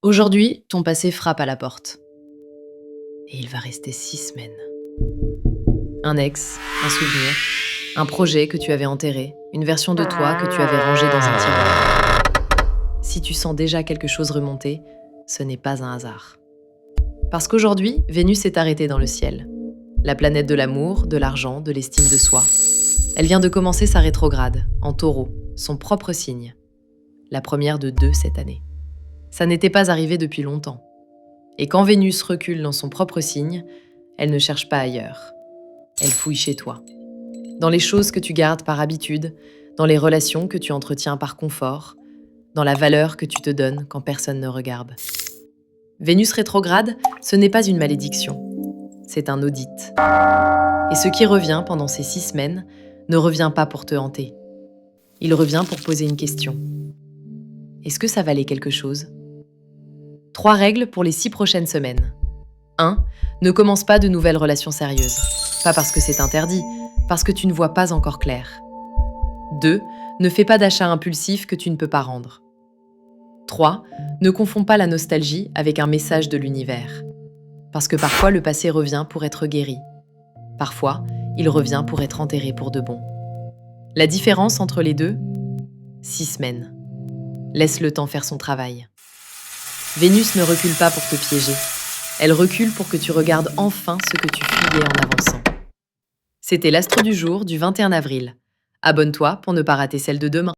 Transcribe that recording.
Aujourd'hui, ton passé frappe à la porte. Et il va rester 6 semaines. Un ex, un souvenir, un projet que tu avais enterré, une version de toi que tu avais rangée dans un tiroir. Si tu sens déjà quelque chose remonter, ce n'est pas un hasard. Parce qu'aujourd'hui, Vénus est arrêtée dans le ciel. La planète de l'amour, de l'argent, de l'estime de soi. Elle vient de commencer sa rétrograde, en Taureau, son propre signe. La première de 2 cette année. Ça n'était pas arrivé depuis longtemps. Et quand Vénus recule dans son propre signe, elle ne cherche pas ailleurs. Elle fouille chez toi. Dans les choses que tu gardes par habitude, dans les relations que tu entretiens par confort, dans la valeur que tu te donnes quand personne ne regarde. Vénus rétrograde, ce n'est pas une malédiction. C'est un audit. Et ce qui revient pendant ces 6 semaines ne revient pas pour te hanter. Il revient pour poser une question. Est-ce que ça valait quelque chose ? 3 règles pour les 6 prochaines semaines. 1. Ne commence pas de nouvelles relations sérieuses. Pas parce que c'est interdit, parce que tu ne vois pas encore clair. 2. Ne fais pas d'achats impulsifs que tu ne peux pas rendre. 3. Ne confonds pas la nostalgie avec un message de l'univers. Parce que parfois le passé revient pour être guéri. Parfois, il revient pour être enterré pour de bon. La différence entre les deux ? 6 semaines. Laisse le temps faire son travail. Vénus ne recule pas pour te piéger. Elle recule pour que tu regardes enfin ce que tu fuyais en avançant. C'était l'Astre du jour du 21 avril. Abonne-toi pour ne pas rater celle de demain.